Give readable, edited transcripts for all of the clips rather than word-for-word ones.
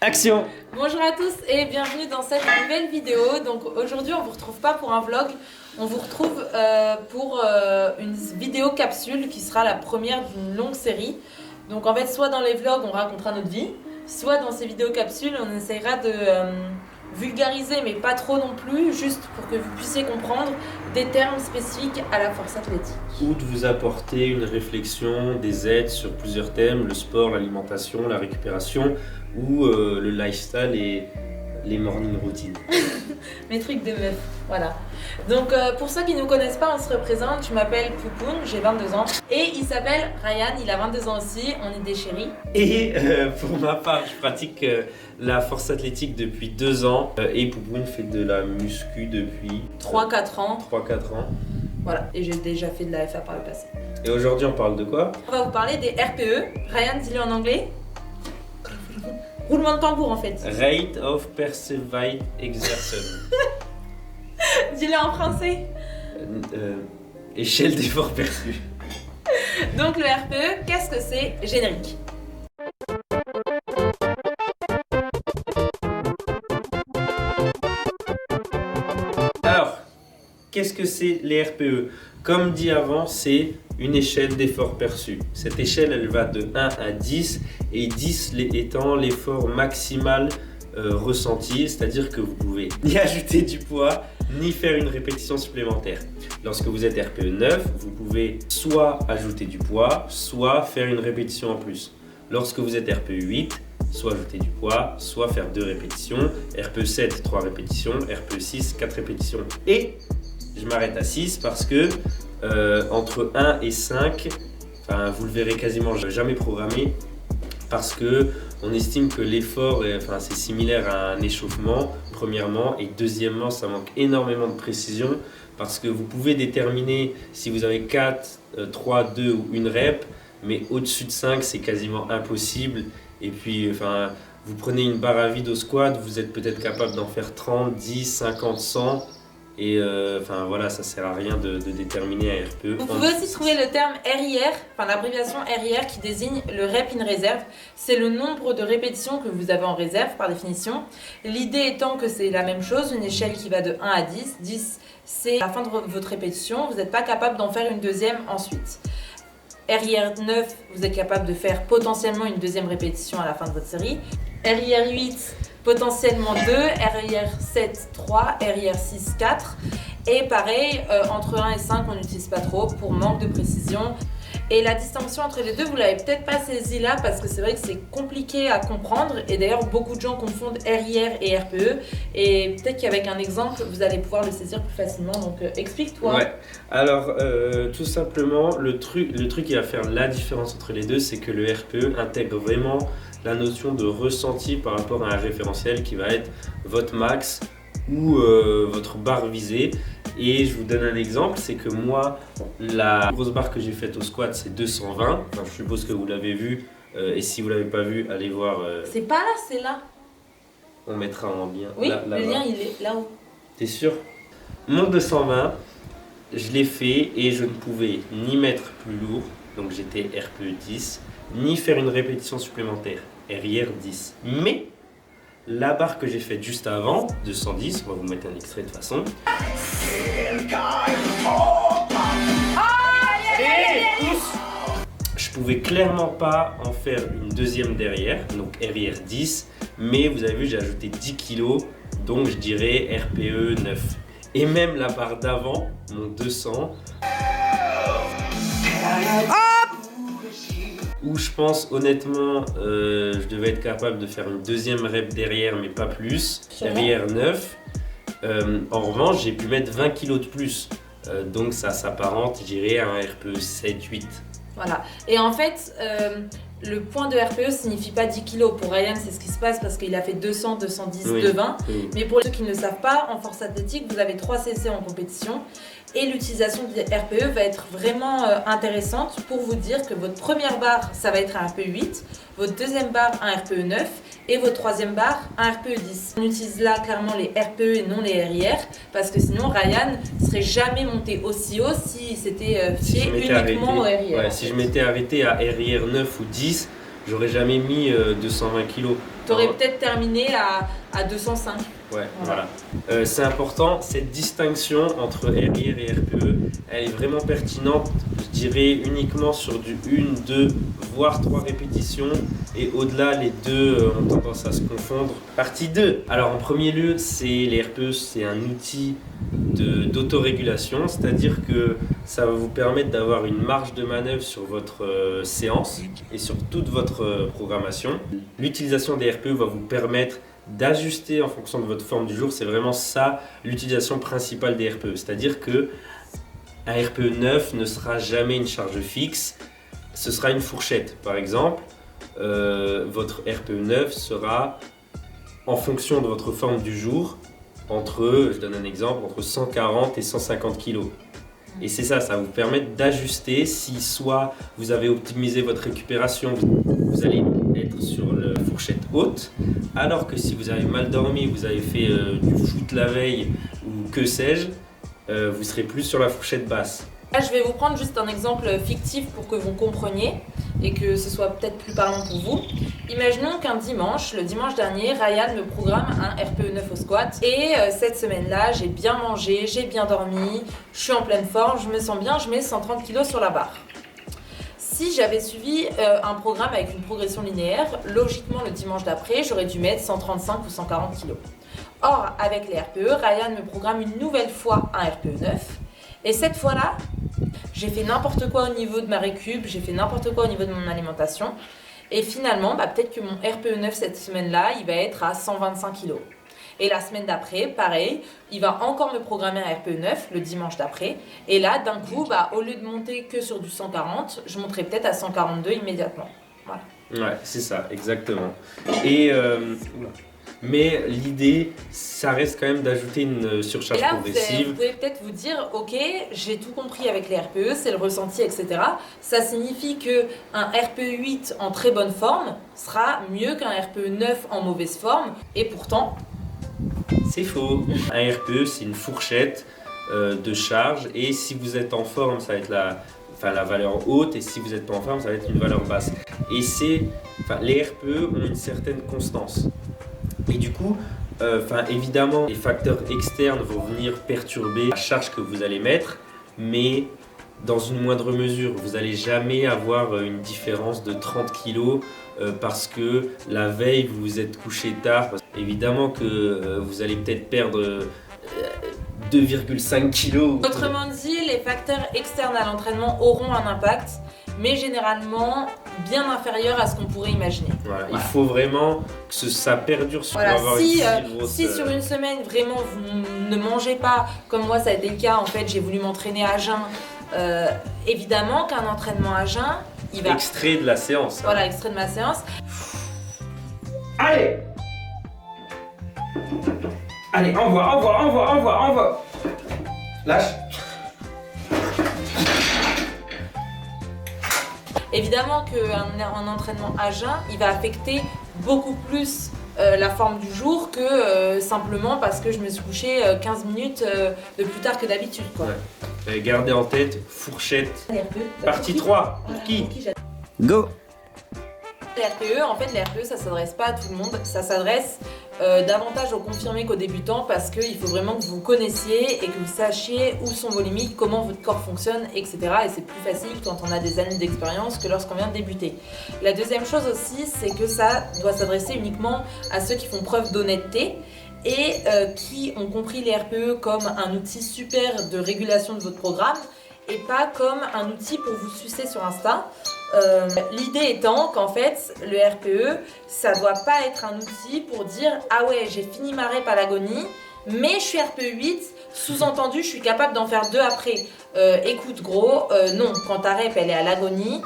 Action! Bonjour à tous et bienvenue dans cette nouvelle vidéo. Donc aujourd'hui on vous retrouve pas pour un vlog, on vous retrouve pour une vidéo capsule qui sera la première d'une longue série. Donc en fait soit dans les vlogs on racontera notre vie, soit dans ces vidéos capsules on essaiera de vulgariser mais pas trop non plus, juste pour que vous puissiez comprendre des termes spécifiques à la force athlétique. Ou de vous apporter une réflexion, des aides sur plusieurs thèmes, le sport, l'alimentation, la récupération ou le lifestyle et les morning routines. Mes trucs de meuf, voilà. Donc pour ceux qui ne nous connaissent pas, on se représente, je m'appelle Poupoune, j'ai 22 ans. Et il s'appelle Ryan, il a 22 ans aussi, on est des chéris. Et pour ma part, je pratique la force athlétique depuis 2 ans et Poupoune fait de la muscu depuis 3-4 ans. 3-4 ans. Voilà, et j'ai déjà fait de la FA par le passé. Et aujourd'hui, on parle de quoi? On va vous parler des RPE. Ryan, dis-le en anglais. Roulement de tambour en fait. Rate of Perceived Exertion. Dis-le en français. Échelle d'effort perçu. Donc le RPE, qu'est-ce que c'est? Générique. Alors, qu'est-ce que c'est les RPE? Comme dit avant, c'est une échelle d'effort perçu. Cette échelle, elle va de 1 à 10 et 10 étant l'effort maximal ressenti, c'est-à-dire que vous pouvez ni ajouter du poids, ni faire une répétition supplémentaire. Lorsque vous êtes RPE 9, vous pouvez soit ajouter du poids, soit faire une répétition en plus. Lorsque vous êtes RPE 8, soit ajouter du poids, soit faire 2 répétitions. RPE 7, 3 répétitions. RPE 6, 4 répétitions. Et je m'arrête à 6 parce que entre 1 et 5, vous le verrez quasiment jamais programmé parce que on estime que l'effort c'est similaire à un échauffement premièrement et deuxièmement ça manque énormément de précision parce que vous pouvez déterminer si vous avez 4, 3, 2 ou une rep mais au-dessus de 5 c'est quasiment impossible et puis vous prenez une barre à vide au squat, vous êtes peut-être capable d'en faire 30, 10, 50, 100 et voilà, ça sert à rien de déterminer un RPE. Vous pouvez aussi trouver le terme RIR, l'abréviation RIR qui désigne le Rep in Reserve. C'est le nombre de répétitions que vous avez en réserve par définition. L'idée étant que c'est la même chose, une échelle qui va de 1 à 10. 10, c'est la fin de votre répétition, vous n'êtes pas capable d'en faire une deuxième ensuite. RIR 9, vous êtes capable de faire potentiellement une deuxième répétition à la fin de votre série. RIR 8, potentiellement 2, RIR 7, 3, RIR 6, 4. Et pareil, entre 1 et 5, on n'utilise pas trop pour manque de précision. Et la distinction entre les deux, vous l'avez peut-être pas saisie là parce que c'est vrai que c'est compliqué à comprendre. Et d'ailleurs, beaucoup de gens confondent RIR et RPE. Et peut-être qu'avec un exemple, vous allez pouvoir le saisir plus facilement. Donc explique-toi. Ouais. Alors, tout simplement, le truc qui va faire la différence entre les deux, c'est que le RPE intègre vraiment la notion de ressenti par rapport à un référentiel qui va être votre max ou votre barre visée. Et je vous donne un exemple, c'est que moi, la grosse barre que j'ai faite au squat, c'est 220. Je suppose que vous l'avez vu. Et si vous ne l'avez pas vu, allez voir. C'est pas là, c'est là. On mettra en lien. Oui, là, le lien, il est là-haut. T'es sûr? Mon 220, je l'ai fait et je ne pouvais ni mettre plus lourd, donc j'étais RPE 10, ni faire une répétition supplémentaire, RIR 10. Mais la barre que j'ai faite juste avant, 210, on va vous mettre un extrait de toute façon. Je pouvais clairement pas en faire une deuxième derrière, donc RIR 10, mais vous avez vu, j'ai ajouté 10 kg, donc je dirais RPE 9. Et même la barre d'avant, mon 200, où je pense honnêtement, je devais être capable de faire une deuxième rep derrière, mais pas plus, RIR 9. En revanche, j'ai pu mettre 20 kg de plus, donc ça s'apparente, je dirais, à un RPE 7-8. Voilà. Et en fait, le point de RPE signifie pas 10 kg. Pour Ryan, c'est ce qui se passe parce qu'il a fait 200, 210, Oui. 220. Oui. Mais pour ceux qui ne le savent pas, en force athlétique, vous avez 3 CC en compétition. Et l'utilisation du RPE va être vraiment intéressante pour vous dire que votre première barre, ça va être un RPE 8, votre deuxième barre, un RPE 9 et votre troisième barre, un RPE 10. On utilise là clairement les RPE et non les RIR parce que sinon Ryan ne serait jamais monté aussi haut si c'était fié uniquement au RIR. Ouais, si je m'étais arrêté à RIR 9 ou 10, j'aurais jamais mis 220 kg. T'aurais peut-être terminé à 205. Ouais, voilà. C'est important, cette distinction entre RIR et RPE, elle est vraiment pertinente, je dirais uniquement sur du 1, 2, voire 3 répétitions, et au-delà, les deux ont tendance à se confondre. Partie 2. Alors en premier lieu, les RPE, c'est un outil d'autorégulation, c'est-à-dire que ça va vous permettre d'avoir une marge de manœuvre sur votre séance et sur toute votre programmation. L'utilisation des RPE va vous permettre d'ajuster en fonction de votre forme du jour. C'est vraiment ça l'utilisation principale des RPE, c'est-à-dire que un RPE 9 ne sera jamais une charge fixe, ce sera une fourchette. Par exemple, votre RPE 9 sera en fonction de votre forme du jour je donne un exemple, entre 140 et 150 kg. Et c'est ça va vous permettre d'ajuster si soit vous avez optimisé votre récupération, vous allez être sur la fourchette haute, alors que si vous avez mal dormi, vous avez fait du foot la veille ou que sais-je, vous serez plus sur la fourchette basse. Là, je vais vous prendre juste un exemple fictif pour que vous compreniez et que ce soit peut-être plus parlant pour vous. Imaginons qu'un dimanche, le dimanche dernier, Ryan me programme un RPE 9 au squat et cette semaine-là, j'ai bien mangé, j'ai bien dormi, je suis en pleine forme, je me sens bien, je mets 130 kg sur la barre. Si j'avais suivi un programme avec une progression linéaire, logiquement le dimanche d'après, j'aurais dû mettre 135 ou 140 kg. Or, avec les RPE, Ryan me programme une nouvelle fois un RPE 9 et cette fois-là, j'ai fait n'importe quoi au niveau de ma récup, j'ai fait n'importe quoi au niveau de mon alimentation. Et finalement, peut-être que mon RPE 9 cette semaine-là, il va être à 125 kg. Et la semaine d'après, pareil, il va encore me programmer un RPE 9 le dimanche d'après. Et là, d'un coup, au lieu de monter que sur du 140, je monterai peut-être à 142 immédiatement. Voilà. Ouais, c'est ça, exactement. Et mais l'idée, ça reste quand même d'ajouter une surcharge progressive. Vous pouvez peut-être vous dire, ok, j'ai tout compris avec les RPE, c'est le ressenti, etc. Ça signifie qu'un RPE 8 en très bonne forme sera mieux qu'un RPE 9 en mauvaise forme. Et pourtant, c'est faux. Un RPE, c'est une fourchette de charge. Et si vous êtes en forme, ça va être la valeur haute. Et si vous n'êtes pas en forme, ça va être une valeur basse. Et les RPE ont une certaine constance. Et du coup, évidemment, les facteurs externes vont venir perturber la charge que vous allez mettre, mais dans une moindre mesure. Vous n'allez jamais avoir une différence de 30 kg parce que la veille, vous vous êtes couché tard. Évidemment que vous allez peut-être perdre 2,5 kg. Autrement dit, les facteurs externes à l'entraînement auront un impact, mais généralement bien inférieur à ce qu'on pourrait imaginer. Voilà. Il faut vraiment que ça perdure sur avoir si, une grosse... Si sur une semaine, vraiment, vous ne mangez pas, comme moi ça a été le cas, en fait, j'ai voulu m'entraîner à jeun, évidemment qu'un entraînement à jeun, il va... Extrait de la séance. Voilà, extrait de ma séance. Allez, envoie. Lâche. Évidemment qu'un entraînement à jeun, il va affecter beaucoup plus la forme du jour que simplement parce que je me suis couché 15 minutes de plus tard que d'habitude. Ouais. Gardez en tête, fourchette. Partie 3, pour qui? Go! Les RPE, en fait, les RPE, ça s'adresse pas à tout le monde, ça s'adresse davantage aux confirmés qu'aux débutants parce qu'il faut vraiment que vous connaissiez et que vous sachiez où sont vos limites, comment votre corps fonctionne, etc. Et c'est plus facile quand on a des années d'expérience que lorsqu'on vient de débuter. La deuxième chose aussi, c'est que ça doit s'adresser uniquement à ceux qui font preuve d'honnêteté et qui ont compris les RPE comme un outil super de régulation de votre programme et pas comme un outil pour vous sucer sur Insta. L'idée étant qu'en fait, le RPE, ça doit pas être un outil pour dire « Ah ouais, j'ai fini ma rep à l'agonie, mais je suis RPE 8, sous-entendu, je suis capable d'en faire 2 après. » Écoute gros, non, quand ta rep elle est à l'agonie,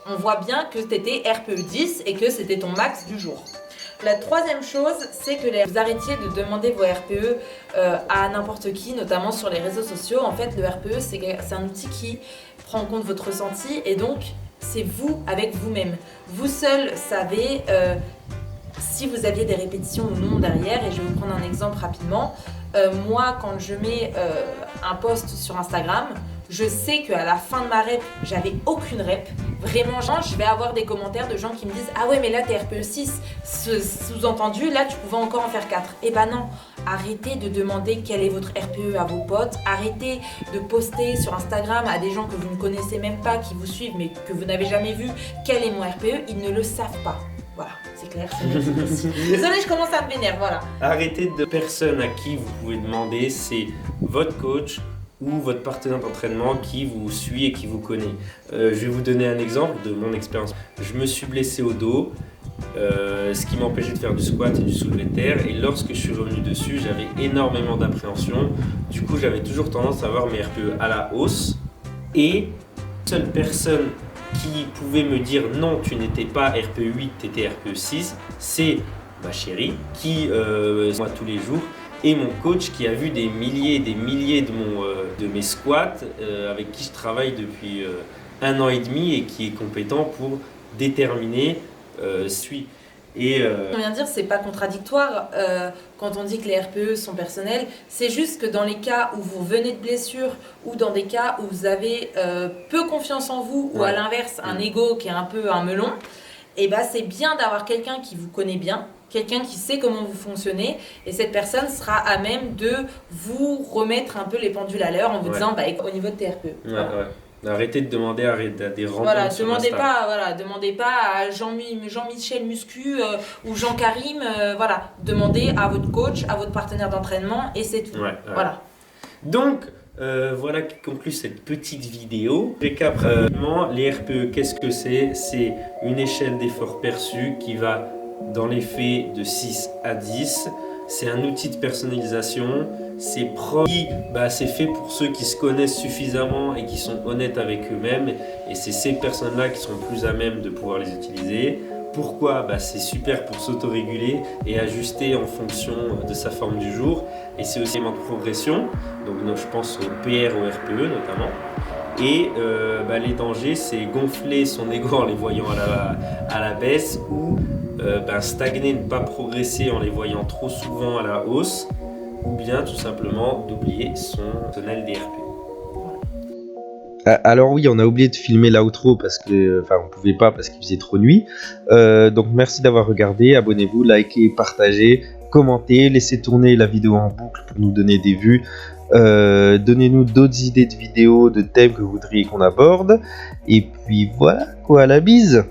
on voit bien que t'étais RPE 10 et que c'était ton max du jour. La troisième chose, c'est que vous arrêtiez de demander vos RPE à n'importe qui, notamment sur les réseaux sociaux. En fait, le RPE, c'est un outil qui prend en compte votre ressenti et donc c'est vous avec vous-même. Vous seul savez si vous aviez des répétitions ou non derrière. Et je vais vous prendre un exemple rapidement. Moi, quand je mets un post sur Instagram, je sais qu'à la fin de ma rep, j'avais aucune rep. Vraiment, genre, je vais avoir des commentaires de gens qui me disent ah ouais mais là t'es RPE 6, sous-entendu là tu pouvais encore en faire 4. Et bah non, arrêtez de demander quel est votre RPE à vos potes, arrêtez de poster sur Instagram à des gens que vous ne connaissez même pas, qui vous suivent mais que vous n'avez jamais vu quel est mon RPE, ils ne le savent pas. Voilà, c'est clair, c'est mieux. Désolée, je commence à me vénérer, voilà. Arrêtez de personnes à qui vous pouvez demander, c'est votre coach ou votre partenaire d'entraînement qui vous suit et qui vous connaît. Je vais vous donner un exemple de mon expérience. Je me suis blessé au dos, ce qui m'empêchait de faire du squat et du soulevé de terre. Et lorsque je suis revenu dessus, j'avais énormément d'appréhension. Du coup, j'avais toujours tendance à avoir mes RPE à la hausse. Et seule personne qui pouvait me dire non, tu n'étais pas RPE 8, tu étais RPE 6, c'est ma chérie qui, moi tous les jours, et mon coach qui a vu des milliers et des milliers de mes squats, avec qui je travaille depuis 1 an et demi et qui est compétent pour déterminer celui. On vient de dire, c'est pas contradictoire quand on dit que les RPE sont personnels, c'est juste que dans les cas où vous venez de blessure ou dans des cas où vous avez peu confiance en vous ou à l'inverse un ego qui est un peu un melon, et bah c'est bien d'avoir quelqu'un qui vous connaît bien, quelqu'un qui sait comment vous fonctionnez et cette personne sera à même de vous remettre un peu les pendules à l'heure en vous disant bah, au niveau de tes RPE. Arrêtez de demander à des randoms sur demandez Insta. Demandez pas à Jean-Michel Muscu ou Jean-Karim, demandez à votre coach, à votre partenaire d'entraînement et c'est tout. Voilà. Donc, voilà qui conclut cette petite vidéo. Récap rapidement, les RPE, qu'est-ce que c'est? C'est une échelle d'effort perçu qui va dans les faits de 6 à 10. C'est un outil de personnalisation. C'est c'est fait pour ceux qui se connaissent suffisamment et qui sont honnêtes avec eux-mêmes. Et c'est ces personnes-là qui sont plus à même de pouvoir les utiliser. Pourquoi? C'est super pour s'autoréguler et ajuster en fonction de sa forme du jour. Et c'est aussi un élément de progression. Donc je pense au PR, au RPE notamment. Et les dangers, c'est gonfler son ego en les voyant à la baisse ou stagner, ne pas progresser en les voyant trop souvent à la hausse, ou bien tout simplement d'oublier son personnel des RPE. Alors oui, on a oublié de filmer l'outro parce que, on pouvait pas parce qu'il faisait trop nuit. Donc merci d'avoir regardé, abonnez-vous, likez, partagez, commentez, laissez tourner la vidéo en boucle pour nous donner des vues. Donnez-nous d'autres idées de vidéos, de thèmes que vous voudriez qu'on aborde. Et puis voilà quoi, la bise.